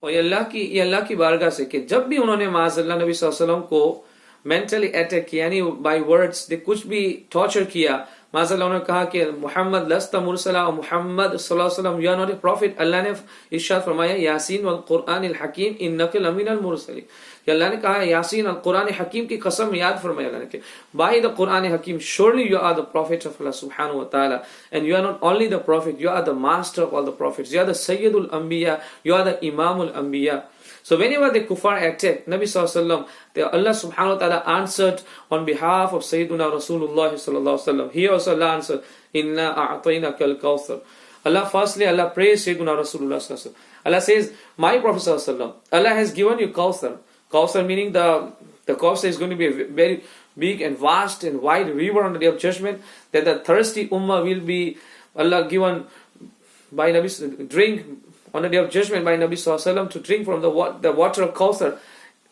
اور یہ اللہ کی بارگاہ سے کہ جب بھی انہوں نے معاذ اللہ نبی صلی اللہ علیہ وسلم کو مینٹلی اٹیک کیا، یعنی بائی ورڈز کچھ بھی ٹارچر کیا، معاذ اللہ انہوں نے کہا کہ محمد لست مرسلا، محمد صلی اللہ علیہ وسلم you are not a prophet, اللہ نے ارشاد فرمایا یاسین والقرآن الحکیم انک لمن المرسلین، کہ اللہ نے کہا یاسین القرآن حکیم کی قسم یاد فرمایا اللہ نے کہ بائی دا قرآن حکیم surely you are the prophet of Allah subhanahu wa ta'ala and you are not only the prophet, you are the master of all the prophets, you are the Sayyidul Anbiya, you are the Imamul Anbiya. So whenever the kuffar attacked Nabi sallallahu alaihi wasallam, Allah subhanahu wa ta'ala answered on behalf of Sayyiduna Rasulullah sallallahu alaihi wasallam. He also Allah answered, Inna a'atainaka al-kawthar. Allah firstly, Allah praised Sayyiduna Rasulullah sallallahu alaihi wasallam. Allah says, my Prophet sallallahu alaihi wasallam, Allah has given you Kawthar. Kawthar meaning the Kawthar is going to be a very big and vast and wide river on the day of judgment, that the thirsty ummah will be Allah given by Nabi drink on the day of judgment by Nabi sallallahu alaihi wasallam to drink from the water of Kawthar.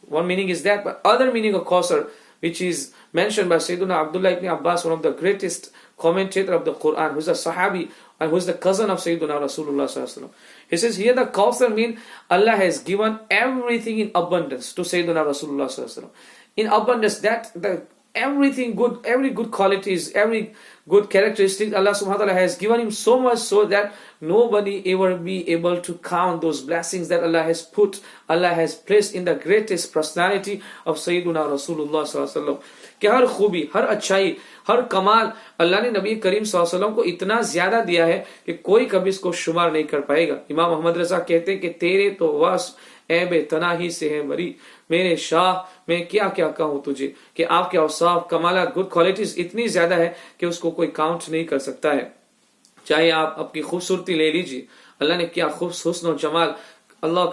One meaning is that, but other meaning of Kawthar, which is mentioned by Sayyiduna Abdullah ibn Abbas, one of the greatest commentator of the Quran, who is a Sahabi and who is the cousin of Sayyiduna Rasulullah sallallahu alaihi wasallam. He says here the Kawthar mean Allah has given everything in abundance to Sayyiduna Rasulullah sallallahu alaihi wasallam. In abundance, that everything good, every good qualities, every good characteristic, Allah subhanahu wa ta'ala has given him so much so that nobody ever be able to count those blessings that Allah has placed in the greatest personality of Sayyiduna Rasulullah sallallahu alaihi wasallam. کہ ہر خوبی، ہر اچھائی، ہر کمال اللہ نے نبی کریم صلی اللہ علیہ وسلم کو اتنا زیادہ دیا ہے کہ کوئی کبھی اس کو شمار نہیں کر پائے گا. امام محمد رضا کہتے ہیں کہ تیرے تو وصف عیب تناہی سے ہے بری، میرے شاہ میں کیا کیا کہوں تجھے، کہ آپ کے اوصاف، کمالات، گڈ کوالٹیز اتنی زیادہ ہے کہ اس کو کوئی کاؤنٹ نہیں کر سکتا ہے. چاہے آپ کی خوبصورتی لے لیجیے، اللہ نے کیا حسن و جمال، اللہ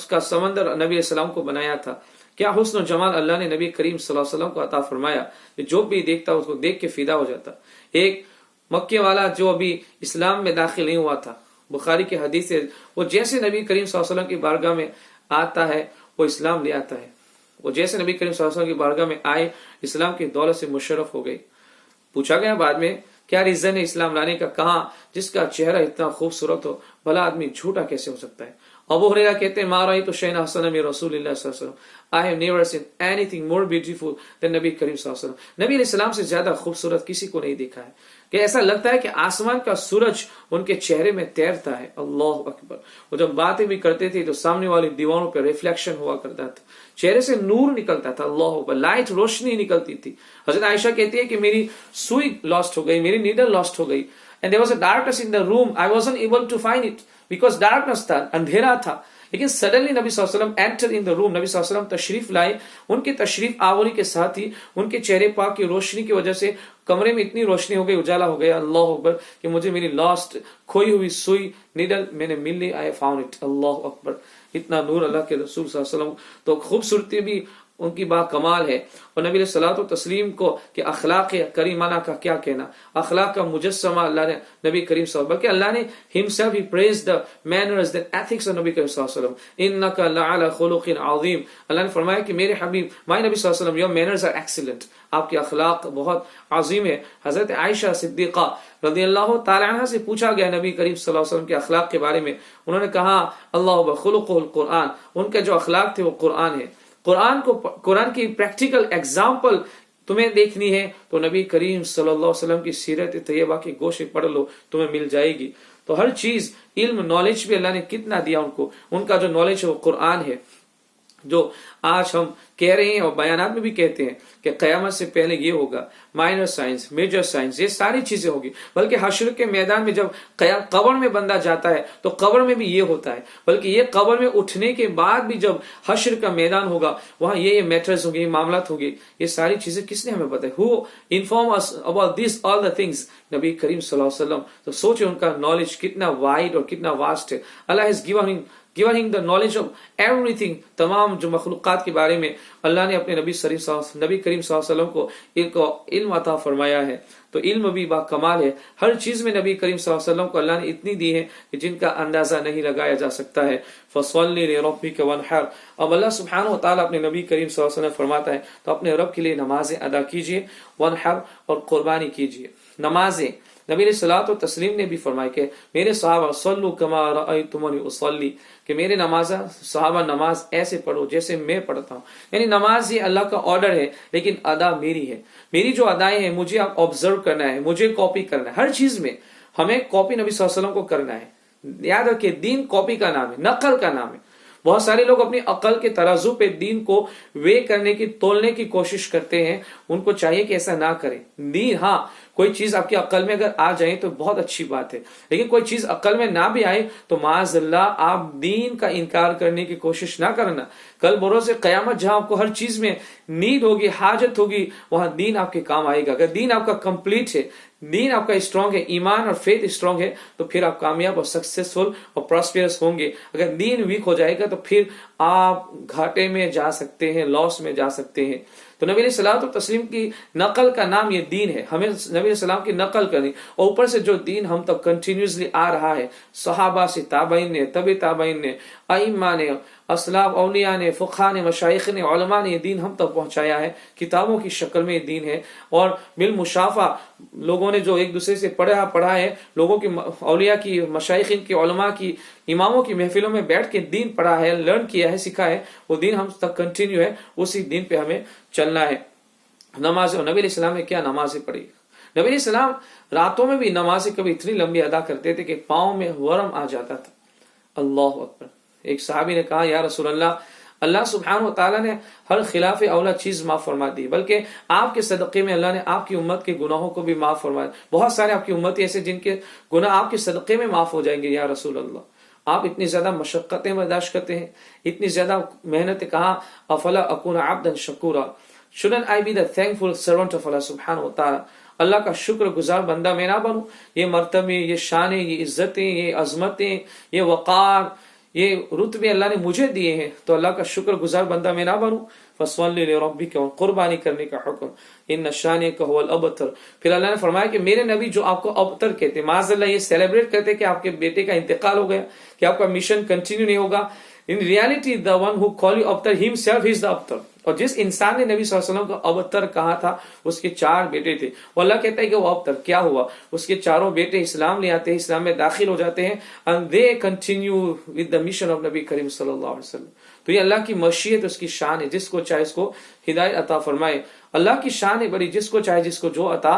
کا سمندر نبی علیہ السلام کو بنایا تھا، کیا حسن و جمال اللہ نے نبی کریم صلی اللہ علیہ وسلم کو عطا فرمایا کہ جو بھی دیکھتا اس کو دیکھ کے فدا ہو جاتا. ایک مکے والا جو ابھی اسلام میں داخل نہیں ہوا تھا، بخاری کی حدیث ہے، وہ جیسے نبی کریم صلی اللہ علیہ وسلم کی بارگاہ میں آتا ہے وہ اسلام لے آتا ہے. وہ جیسے نبی کریم صلی اللہ علیہ وسلم کی بارگاہ میں آئے اسلام کی دولت سے مشرف ہو گئی. پوچھا گیا بعد میں کیا ریزن ہے اسلام لانے کا، کہاں جس کا چہرہ اتنا خوبصورت ہو بھلا آدمی جھوٹا کیسے ہو سکتا ہے. ابو ہریرہ کہتے ہیں ما رأیت شیئا حسنا من رسول اللہ صلی اللہ علیہ وسلم، I have never seen anything more beautiful than نبی کریم صلی اللہ علیہ وسلم. نبی علیہ السلام سے زیادہ خوبصورت کسی کو نہیں دیکھا ہے کہ ایسا لگتا ہے کہ آسمان کا سورج ان کے چہرے میں تیرتا ہے. اللہ اکبر. وہ جب باتیں بھی کرتے تھے تو سامنے والی دیواروں پہ ریفلیکشن ہوا کرتا تھا، چہرے سے نور نکلتا تھا. اللہ اکبر. لائٹ، روشنی نکلتی تھی. حضرت عائشہ کہتی ہے کہ میری سوئی لاسٹ ہو گئی، میری نیڈل لاسٹ ہو گئی. And there was a darkness in the room. I wasn't able to find it because darkness تھا، اندھیرا تھا. لیکن سڈنلی نبی صلی اللہ علیہ وسلم انٹر ان دا روم. نبی صلی اللہ علیہ وسلم تشریف لائے. ان کے تشریف آوری کے ساتھ ہی ان کے چہرے پاک کی روشنی کی وجہ سے کمرے میں اتنی روشنی ہو گئی، اجالا ہو گیا. اللہ اکبر. کہ مجھے میری لاسٹ کھوئی ہوئی سوئی نیڈل میں نے مل لی. I found it. اللہ اکبر. اتنا نور اللہ کے رسول صلی اللہ علیہ وسلم. تو خوبصورتی بھی ان کی با کمال ہے. اور نبی علیہ الصلوۃ والتسلیم کو کہ اخلاق کریمانہ کا کیا کہنا، اخلاق کا مجسمہ اللہ نے نبی کریم صلی اللہ علیہ وسلم، بلکہ اللہ نے himself he praised the manners, the ethics of نبی کریم صلی اللہ علیہ وسلم. انک لعلی خلق عظیم. اللہ نے فرمایا کہ میرے حبیب مائی نبی صلی اللہ علیہ وسلم your manners are excellent، آپ کے اخلاق بہت عظیم ہے. حضرت عائشہ صدیقہ رضی اللہ تعالی عنہ سے پوچھا گیا نبی کریم صلی اللہ علیہ وسلم کے اخلاق کے بارے میں. انہوں نے کہا اللہ خلقہ القرآن، ان کے جو اخلاق تھے وہ قرآن ہے. قرآن کی پریکٹیکل ایگزامپل تمہیں دیکھنی ہے تو نبی کریم صلی اللہ علیہ وسلم کی سیرت طیبہ کی گوشے پڑھ لو، تمہیں مل جائے گی. تو ہر چیز، علم، نالج بھی اللہ نے کتنا دیا ان کو. ان کا جو نالج ہے وہ قرآن ہے. جو آج ہم کہہ رہے ہیں اور بیانات میں بھی کہتے ہیں کہ قیامت سے پہلے یہ ہوگا، مائنر سائنس، میجر سائنس، یہ ساری چیزیں ہوگی. بلکہ حشر کے میدان میں جب قبر میں بندہ جاتا ہے تو قبر میں بھی یہ ہوتا ہے. بلکہ یہ قبر میں اٹھنے کے بعد بھی جب حشر کا میدان ہوگا وہاں یہ میٹرز ہوں گے، یہ معاملات ہوں گے. یہ ساری چیزیں کس نے ہمیں بتائی؟ Who inform us about these all the things? نبی کریم صلی اللہ علیہ وسلم. تو سوچے ان کا نالج کتنا وائڈ اور کتنا واسٹ ہے. اللہ has given him the knowledge of everything. تمام جو مخلوقات کے بارے میں اللہ نے اپنے نبی کریم صلی اللہ علیہ وسلم کو ایک علم عطا فرمایا ہے. تو علم بھی با کمال ہے. ہر چیز میں نبی کریم صلی اللہ علیہ وسلم کو اللہ نے اتنی دی ہے کہ جن کا اندازہ نہیں لگایا جا سکتا ہے. فَصَلِّ لِرَبِّكَ وَانْحَرْ. اب اللہ سبحانہ و تعالیٰ اپنے نبی کریم صلی اللہ علیہ وسلم فرماتا ہے تو اپنے رب کے لیے نمازیں ادا کیجیے، وانحر، اور قربانی کیجیے. نمازیں نبی علیہ الصلوۃ والتسلیم نے بھی فرمایا کہ میرے صحابہ صلو کما رأیتمونی اصلی، کہ میرے صحابہ نماز ایسے پڑھو جیسے میں پڑھتا ہوں. یعنی نماز یہ اللہ کا آرڈر ہے، لیکن ادا میری ہے. میری جو ادائیں ہیں مجھے آپ آبزرو کرنا ہے، مجھے کاپی کرنا ہے. ہر چیز میں ہمیں کاپی نبی صلی اللہ علیہ وسلم کو کرنا ہے. یاد رکھیے دین کاپی کا نام ہے، نقل کا نام ہے. بہت سارے لوگ اپنی عقل کے ترازو پہ دین کو وے کرنے کی، تولنے کی کوشش کرتے ہیں. ان کو چاہیے کہ ایسا نہ کریں. دین، ہاں کوئی چیز آپ کی عقل میں اگر آ جائے تو بہت اچھی بات ہے، لیکن کوئی چیز عقل میں نہ بھی آئے تو معاذ اللہ آپ دین کا انکار کرنے کی کوشش نہ کرنا. کل بروز قیامت جہاں آپ کو ہر چیز میں نیڈ ہوگی، حاجت ہوگی، وہاں دین آپ کے کام آئے گا. اگر دین آپ کا کمپلیٹ ہے، دین آپ کا اسٹرانگ ہے، ایمان اور فیتھ اسٹرانگ ہے، تو پھر آپ کامیاب اور سکسیسفل اور پراسپیرس ہوں گے. اگر دین ویک ہو جائے گا تو پھر آپ گھاٹے میں جا سکتے ہیں، لاس میں جا سکتے ہیں. تو نبی علیہ الصلوۃ والتسلیم کی نقل کا نام یہ دین ہے. ہمیں نبی علیہ السلام کی نقل کرنی، اور اوپر سے جو دین ہم تک کنٹینیوسلی آ رہا ہے، صحابہ سے، تابعین نے، تبع تابعین نے، ائمہ نے، اسلاف اولیاء نے، فقہاء نے، مشائخ نے، علماء نے یہ دین ہم تک پہنچایا ہے. کتابوں کی شکل میں یہ دین ہے، اور بالمشافہ لوگوں نے جو ایک دوسرے سے پڑھا ہے، لوگوں کی، اولیاء کی، مشائخین کی، علماء کی، اماموں کی محفلوں میں بیٹھ کے دین پڑھا ہے، لرن کیا ہے، سکھا ہے، وہ دین ہم تک کنٹینیو ہے. اسی دین پہ ہمیں چلنا ہے. نماز، نبی علیہ السلام نے کیا نمازیں پڑھی. نبی علیہ السلام راتوں میں بھی نمازیں کبھی اتنی لمبی ادا کرتے تھے کہ پاؤں میں ورم آ جاتا تھا. اللہ اکبر. ایک صحابی نے کہا یا رسول اللہ سبحانہ وتعالیٰ نے ہر خلاف اولا چیز معاف فرما دی، بلکہ آپ کے صدقے میں اللہ نے آپ کی امت کے گناہوں کو بھی معاف فرمایا. بہت سارے آپ کی امتی ایسے جن کے گناہ آپ کے صدقے میں معاف ہو جائیں گے یا رسول اللہ. آپ اتنی زیادہ مشقتیں برداشت کرتے ہیں، اتنی زیادہ محنت. کہا افلا اکون عبدا شکورا، shouldn't I be the thankful servant of Allah سبحانہ وتعالی، اللہ کا شکر گزار بندہ میں نہ بنوں. یہ مرتبے، یہ شانیں، یہ عزتیں، یہ عظمتیں، یہ وقار، یہ رتبے اللہ نے مجھے دیے ہیں، تو اللہ کا شکر گزار بندہ میں نہ بنوں. فَصَلِّ لِرَبِّكَ، قربانی کرنے کا حکم. ان شانک هو الابتر. پھر اللہ نے فرمایا کہ میرے نبی جو آپ کو ابتر کہتے ہیں، معاذ اللہ یہ سیلیبریٹ کرتے کہ آپ کے بیٹے کا انتقال ہو گیا، کہ آپ کا مشن کنٹینیو نہیں ہوگا. In reality, the one who call you abtar himself is the abtar. اور جس انسان نے نبی صلی اللہ علیہ وسلم کو ابتر کہا تھا اس کے 4 بیٹے تھے. وہ اللہ کہتا ہے کہ وہ ابتر کیا ہوا، اس کے 4 بیٹے اسلام لے آتے ہیں، اسلام میں داخل ہو جاتے ہیں، and they continue with the mission of نبی کریم صلی اللہ علیہ وسلم. تو یہ اللہ کی مشیت، اس کی شان ہے، جس کو چاہے اس کو ہدایت عطا فرمائے. اللہ کی شان ہے بڑی، جس کو چاہے جس کو جو عطا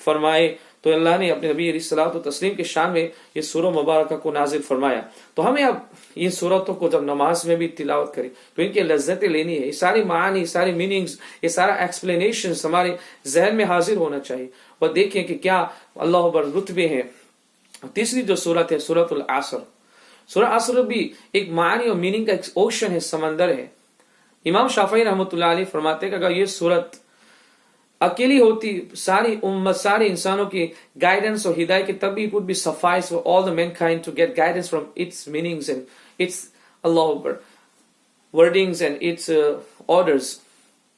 فرمائے. تو اللہ نے اپنے نبی علیہ الصلوۃ والتسلیم کے شان میں یہ سورہ مبارکہ کو نازل فرمایا. تو ہمیں اب یہ سورتوں کو جب نماز میں بھی تلاوت کریں تو ان کی لذتیں لینی ہے. یہ ساری معانی، ساری میننگز، یہ سارا ایکسپلینیشنز ہمارے ذہن میں حاضر ہونا چاہیے، اور دیکھیں کہ کیا اللہ اکبر رتبے ہیں. تیسری جو سورت ہے سورۃ العصر. سورہ عصر بھی ایک معانی اور میننگ کا ایک اوشن ہے، سمندر ہے. امام شافعی رحمۃ اللہ علیہ فرماتے ہیں کہ اگر یہ سورت اکیلی ہوتی ساری امت، سارے انسانوں کی گائیڈنس اور ہدایت کی، تب it would be suffice for all the mankind to get guidance from its meanings and its Allah Akbar wordings and its orders.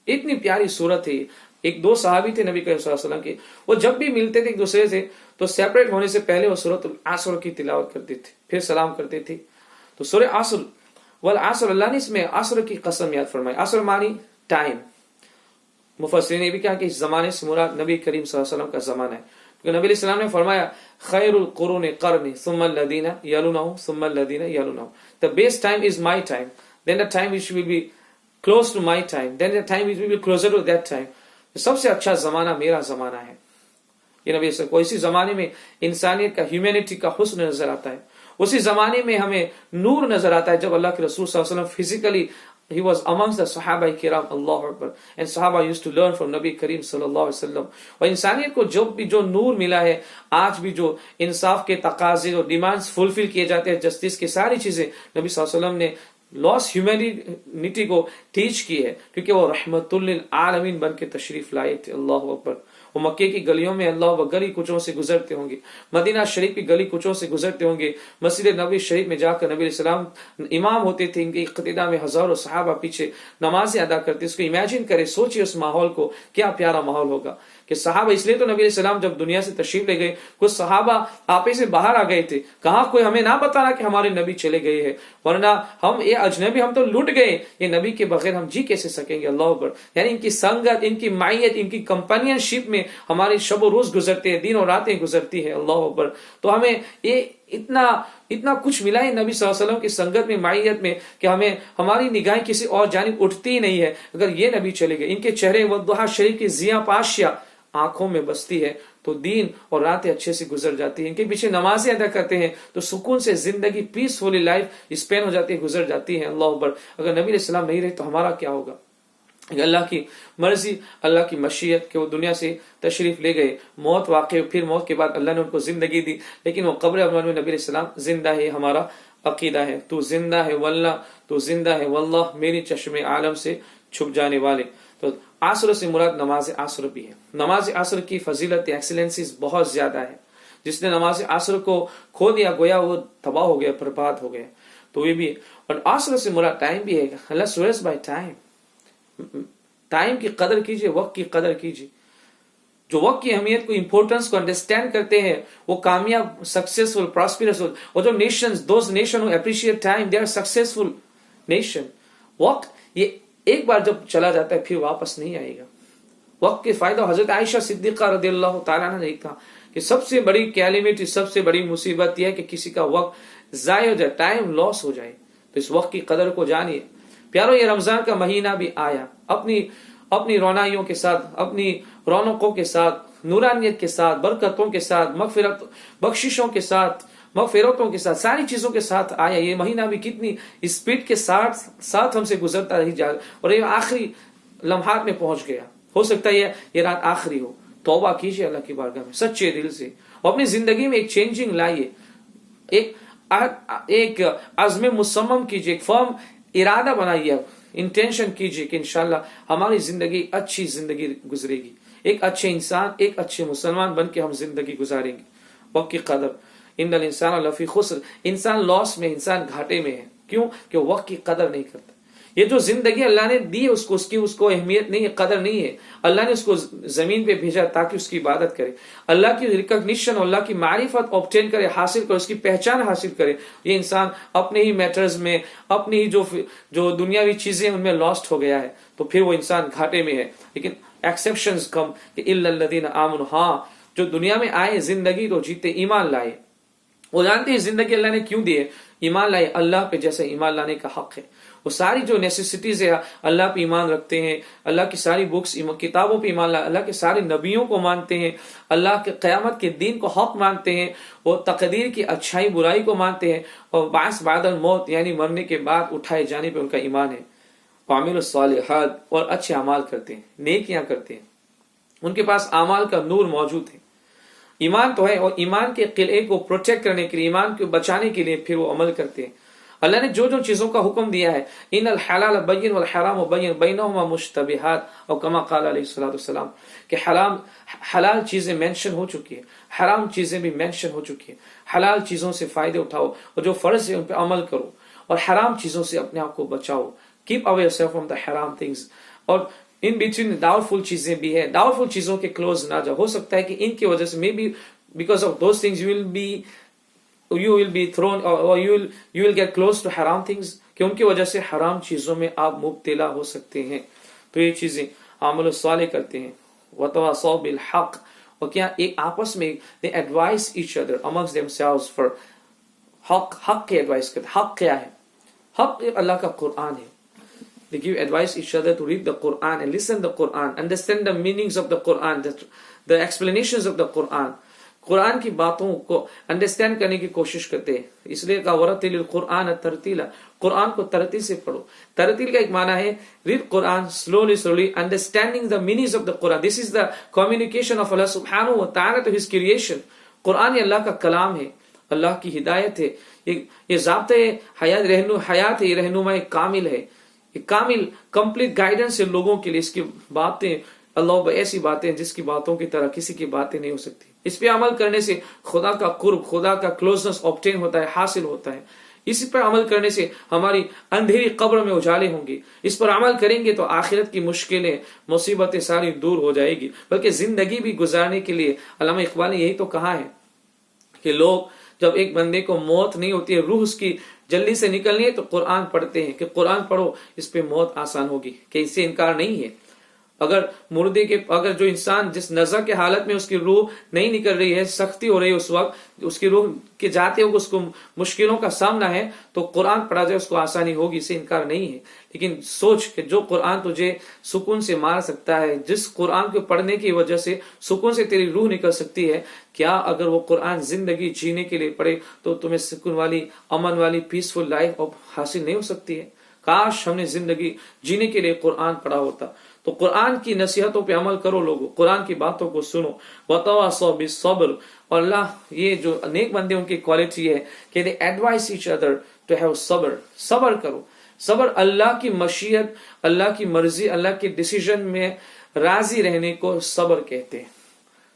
اتنی پیاری صورت ہے. ایک 2 صحابی تھے نبی کریم صلی اللہ علیہ وسلم کے، وہ جب بھی ملتے تھے ایک دوسرے سے تو سیپریٹ ہونے سے پہلے وہ سورۃ العصر کی تلاوت کرتے تھے، پھر سلام کرتے تھے. تو سورہ عصر، والعصر، اللہ نے اس میں عصر کی قسم یاد فرمائی. عصر معنی ٹائم. مفسرین نے بھی کہا کہ اس زمانے سے مراد نبی کریم صلی اللہ علیہ وسلم کا زمانہ ہے، کیونکہ نبی علیہ السلام نے فرمایا خیر القرون قرنی ثم الذین یلونہم ثم الذین یلونہم. The best time is my time, then the time which will be close to my time, then the time which will be closer to that time. سب سے اچھا زمانہ میرا زمانہ ہے. یہ نبی صلی اللہ علیہ وسلم کو اسی زمانے میں انسانیت کا، ہیومینٹی کا حسن نظر آتا ہے. اسی زمانے میں ہمیں نور نظر آتا ہے جب اللہ کے رسول صلی اللہ علیہ وسلم physically he was amongst the Sahaba Kiram, Allah Akbar, and Sahaba used to learn from Nabi Kareem sallallahu alaihi wasallam. اور انسانیت کو جب بھی جو نور ملا ہے، آج بھی جو انصاف کے تقاضے اور ڈیمانڈز فلفل کیے جاتے ہیں، جسٹس کی ساری چیزیں نبی صلی اللہ علیہ وسلم نے لاس ہیومینٹی کو ٹیچ کی ہے، کیونکہ وہ رحمت للعالمین بن کے تشریف لائے تھے. اللہ اکبر. وہ مکے کی گلیوں میں اللہ و گلی کوچوں سے گزرتے ہوں گے، مدینہ شریف کی گلی کوچوں سے گزرتے ہوں گے، مسجد نبوی شریف میں جا کر نبی علیہ السلام امام ہوتے تھے، ان کے اقتداء میں ہزاروں صحابہ پیچھے نمازیں ادا کرتے. اس کو امیجن کرے، سوچئے اس ماحول کو، کیا پیارا ماحول ہوگا. کہ صحابہ اس لیے تو نبی علیہ السلام جب دنیا سے تشریف لے گئے کچھ صحابہ آپے سے باہر آ گئے تھے، کہاں کوئی ہمیں نہ بتانا کہ ہمارے نبی چلے گئے ہیں، ورنہ ہم یہ اجنبی ہم تو لٹ گئے، یہ نبی کے بغیر ہم جی کیسے سکیں گے۔ اللہ اکبر، یعنی ان کی سنگت، ان کی معیت، ان کی کمپنین شپ میں ہماری شب و روز گزرتے ہیں، دن اور راتیں گزرتی ہیں۔ اللہ اکبر، تو ہمیں یہ اتنا کچھ ملا ہے نبی صلی اللہ علیہ وسلم کی سنگت میں، معیت میں، کہ ہماری نگاہیں کسی اور جانب اٹھتی ہی نہیں ہے اگر یہ نبی چلے گئے۔ ان کے چہرے والضحیٰ شریف کی ضیاء پاشیاں آنکھوں میں بستی ہے تو دین اور راتیں اچھے سے گزر جاتی ہیں، ان کے پیچھے نمازیں ادا کرتے ہیں تو سکون سے زندگی پیسفلی لائف اسپین ہو جاتی ہے، گزر جاتی ہے۔ اللہ اکبر، اگر نبی علیہ السلام نہیں رہے تو ہمارا کیا ہوگا؟ اللہ کی مرضی، اللہ کی مشیت کہ وہ دنیا سے تشریف لے گئے، موت واقع، پھر موت کے بعد اللہ نے ان کو زندگی دی، لیکن وہ قبر اول میں نبی علیہ السلام زندہ ہے، ہمارا عقیدہ ہے۔ تو زندہ ہے واللہ، تو زندہ ہے واللہ، میری چشم عالم سے چھپ جانے والے۔ تو عصر سے مراد نماز عصر بھی ہے۔ نماز عصر کی فضیلت، ایکسیلنسیز بہت زیادہ ہے۔ جس نے نماز عصر کو کھو دیا گویا وہ تباہ ہو گیا، برباد ہو گیا۔ تو یہ بھی ہے، اور عصر سے مراد ٹائم بھی ہے۔ اللہ سویرس بائی ٹائم، ٹائم کی قدر کیجئے، وقت کی قدر کیجئے۔ جو وقت کی اہمیت کو، امپورٹنس کو انڈرسٹینڈ کرتے ہیں وہ کامیاب، سکسیسفل، پراسپیرس، اور جو nations, those nation who appreciate time they are successful nation۔ وقت یہ ایک بار جب چلا جاتا ہے پھر واپس نہیں آئے گا۔ وقت کے فائدہ، حضرت عائشہ صدیقہ رضی اللہ تعالیٰ عنہ نے کہا کہ سب سے بڑی کیلیمٹی، سب سے بڑی مصیبت یہ ہے کہ کسی کا وقت ضائع ہو جائے، ٹائم لاس ہو جائے۔ تو اس وقت کی قدر کو جانیے۔ پیارو، یہ رمضان کا مہینہ بھی آیا، اپنی رونائیوں کے ساتھ، اپنی رونقوں کے ساتھ، نورانیت کے ساتھ، برکتوں کے ساتھ، مغفرت، بخششوں کے ساتھ، مغفرتوں کے ساتھ، ساری چیزوں کے ساتھ آیا۔ یہ مہینہ بھی کتنی اسپیڈ کے ساتھ ہم سے گزرتا رہی جائے، اور یہ آخری لمحات میں پہنچ گیا۔ ہو سکتا ہے یہ رات آخری ہو۔ توبہ کیجئے اللہ کی بارگاہ میں سچے دل سے، اور اپنی زندگی میں ایک چینجنگ لائیے، ایک عزم مصمم کیجئے، ایک فرم ارادہ بنائیے، انٹینشن کیجئے کہ انشاءاللہ ہماری زندگی اچھی زندگی گزرے گی، ایک اچھے انسان، ایک اچھے مسلمان بن کے ہم زندگی گزاریں گے۔ وقت کی قدر، ان الانسان لفی خسر، انسان لاس میں، انسان گھاٹے میں ہے۔ کیوں؟ کہ وقت کی قدر نہیں کرتا۔ یہ جو زندگی اللہ نے دی اس کو اہمیت نہیں ہے، قدر نہیں ہے۔ اللہ نے اس کو زمین پہ بھیجا تاکہ اس کی عبادت کرے، اللہ کی ریکگنیشن اور اللہ کی معرفت آبٹین کرے، حاصل کرے، اس کی پہچان حاصل کرے۔ یہ انسان اپنے ہی میٹرز میں، اپنی ہی جو دنیاوی چیزیں ان میں لاسٹ ہو گیا ہے، تو پھر وہ انسان گھاٹے میں ہے۔ لیکن ایکسیپشنز کم، کہ الا الذین آمنوا، ہاں جو دنیا میں آئے زندگی تو جیتے، ایمان لائے۔ وہ جانتے ہیں زندگی اللہ نے کیوں دی ہے، ایمان لائے، اللہ پہ جیسے ایمان لانے کا حق ہے۔ وہ ساری جو نیسیسٹیز ہے اللہ پہ ایمان رکھتے ہیں، اللہ کی ساری بکس، کتابوں پہ ایمان لائے، اللہ کے سارے نبیوں کو مانتے ہیں، اللہ کے قیامت کے دین کو حق مانتے ہیں، وہ تقدیر کی اچھائی برائی کو مانتے ہیں، اور بعث بعد الموت یعنی مرنے کے بعد اٹھائے جانے پہ ان کا ایمان ہے۔ وعملوا الصالحات، اور اچھے اعمال کرتے ہیں، نیکیاں کرتے ہیں، ان کے پاس اعمال کا نور موجود ہے۔ ایمان تو ہے، اور ایمان کے قلعے کو پروٹیکٹ کرنے کے لیے، ایمان کو بچانے کے لیے پھر وہ عمل کرتے ہیں۔ اللہ نے جو چیزوں کا حکم دیا ہے، ان الحلال بین والحرام بین بینہما مشتبہات، اور کما قال علیہ الصلوۃ والسلام کہ حلال چیزیں مینشن ہو چکی ہیں، حرام چیزیں بھی مینشن ہو چکی ہیں۔ حلال چیزوں سے فائدے اٹھاؤ اور جو فرض ہے ان پہ عمل کرو، اور حرام چیزوں سے اپنے آپ کو بچاؤ۔ Keep away yourself from the حرام تھنگز۔ اور ان بٹوین ڈاؤٹ فل چیزیں بھی ہے، ڈاؤٹ فل چیزوں کے کلوز نہ جاؤ۔ ہو سکتا ہے کہ ان کی وجہ سے maybe because of those things you will be thrown or you will get close to haram things، کہ ان کی وجہ سے حرام چیزوں میں آپ مبتلا ہو سکتے ہیں۔ تو یہ چیزیں عمل صالح کرتے ہیں۔ وتواصوا بالحق، اور کیا ایک آپس میں they advise each other amongst themselves for حق کی ایڈوائس کرتے ہیں۔ حق کیا ہے؟ حق اللہ کا قرآن ہے۔ They give advice each other to read the Quran and listen the Quran, understand the meanings of the Quran, the explanations of the Quran۔ قرآن کی باتوں کو انڈرسٹینڈ کرنے کی کوشش کرتے ہیں، اس لیے کہا وَرَتِّلِ الْقُرْآنَ تَرْتِیلًا، قرآن کو ترتیل سے پڑھو۔ ترتیل کا ایک معنی ہے read Quran slowly understanding the meanings of the Quran۔ This is the communication of Allah subhanahu wa ta'ala to his creation۔ قرآن یہ اللہ کا کلام ہے، اللہ کی ہدایت ہے، یہ ضابطۂ حیات ہے، یہ رہنما کامل ہے، یہ کامل کمپلیٹ گائیڈنس ہے لوگوں کے لیے۔ اس کی باتیں اللہ ایسی باتیں جس کی باتوں کی طرح کسی کی باتیں نہیں ہو سکتی۔ اس پہ عمل کرنے سے خدا کا قرب، خدا کا کلوزنس آبٹین ہوتا ہے، حاصل ہوتا ہے۔ اسی پر عمل کرنے سے ہماری اندھیری قبر میں اجالے ہوں گے. اس پر عمل کریں گے تو آخرت کی مشکلیں مصیبتیں ساری دور ہو جائے گی. بلکہ زندگی بھی گزارنے کے لیے علامہ اقبال نے یہی تو کہا ہے کہ لوگ جب ایک بندے کو موت نہیں ہوتی ہے، روح اس کی جلدی سے نکلنی ہے، تو قرآن پڑھتے ہیں کہ قرآن پڑھو، اس پہ موت آسان ہوگی. کہ اس سے انکار نہیں ہے. اگر جو انسان جس نظر کے حالت میں اس کی روح نہیں نکل رہی ہے، سختی ہو رہی ہے، اس وقت اس کی روح کے جاتے ہوئے اس کو مشکلوں کا سامنا ہے، تو قرآن پڑھا جائے اس کو آسانی ہوگی، اس سے انکار نہیں ہے. لیکن سوچ کہ جو قرآن تجھے سکون سے مار سکتا ہے، جس قرآن کو پڑھنے کی وجہ سے سکون سے تیری روح نکل سکتی ہے، کیا اگر وہ قرآن زندگی جینے کے لیے پڑھے تو تمہیں سکون والی، امن والی، پیسفل لائف حاصل نہیں ہو سکتی ہے؟ کاش ہم نے زندگی جینے کے لیے قرآن پڑھا ہوتا. تو قرآن کی نصیحتوں پہ عمل کرو لوگو، قرآن کی باتوں کو سنو. وَتَوَاصَوْا بِالصَّبْرِ، اور اللہ یہ جو نیک بندے ان کی کوالٹی ہے کہ they advise each other to have صبر. صبر کرو. صبر اللہ کی مشیت، اللہ کی مرضی، اللہ کے ڈیسیژن میں راضی رہنے کو صبر کہتے ہیں.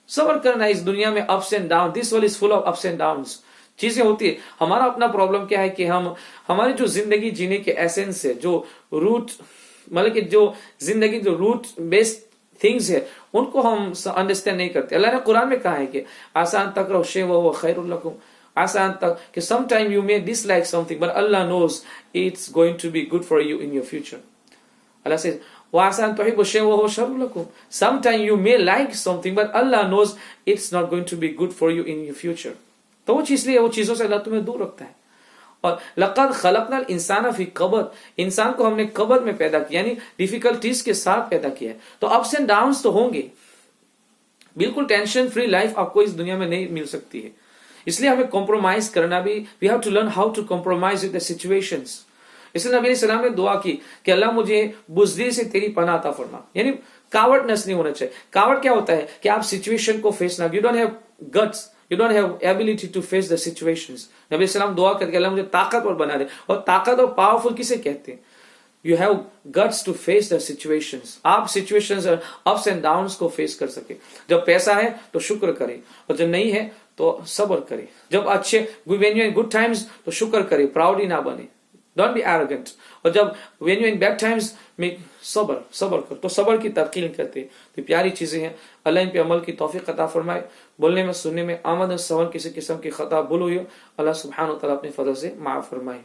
صبر کرنا اس دنیا میں ups and down, this world is full of ups and downs, چیزیں ہوتی ہے. ہمارا اپنا پرابلم کیا ہے کہ ہماری جو زندگی جینے کے ایسنس ہے، جو روٹ، مطلب کہ جو زندگی جو روٹ بیسڈ تھنگز ہے، ان کو ہم انڈرسٹینڈ نہیں کرتے. اللہ نے قرآن میں کہا ہے کہ آسان تکرہوا شیئا وہو خیر لکم، آسان تک کہ some time you may dislike something but Allah knows it's going to be good for you in your future. Allah says وَعَسَىٰ أَن تُحِبُّوا شَيْئًا وَهُوَ شَرٌّ لَكُمْ. Sometime you may like something but Allah knows it's not going to be good for you in your future. تو وہ چیز لیے وہ چیزوں سے اللہ تمہیں دور رکھتا ہے. اور لَقَدْ خَلَقْنَا الْإِنسَانَ فِي قَبْضٍ، انسان کو ہم نے قبض میں پیدا کیا، یعنی ڈیفیکلٹیز کے ساتھ پیدا کیا ہے. تو اپس اینڈ ڈاؤنس تو ہوں گے. بالکل ٹینشن فری لائف آپ کو اس دنیا میں نہیں مل سکتی ہے. اس لیے ہمیں کمپرومائز کرنا بھی، we have to learn how to compromise with the situations. اس لیے نبی علیہ السلام نے دعا کی کہ اللہ مجھے بزدلی سے تیری پناہ عطا فرما. یعنی کاوڑنس نہیں ہونا چاہیے. کاوڑ کیا ہوتا ہے کہ آپ سچویشن کو فیس نہ، you don't have guts, you don't have ability to face the situations. نبی علیہ السلام دعا کر کے اللہ مجھے طاقتور بنا دے. اور طاقت اور پاورفل کسے کہتے ہیں؟ You have guts to face the situations. آپ situations اور ups and downs کو فیس کر سکے. جب پیسہ ہے تو شکر کرے، اور جب نہیں ہے تو صبر کرے. جب اچھے when you are in good times تو شکر کرے، پراؤڈی نہ بنے. Don't be arrogant. اور جب when you are in bad times میں صبر کر. تو صبر کی تلقین کرتے. تو پیاری چیزیں ہیں. اللہ ان پہ عمل کی توفیق عطا فرمائے. بولنے میں، سننے میں، آمد و سوال کسی قسم کی خطا بھول ہوئی ہو، اللہ سبحانہ و تعالیٰ اپنے فضل سے معاف فرمائے.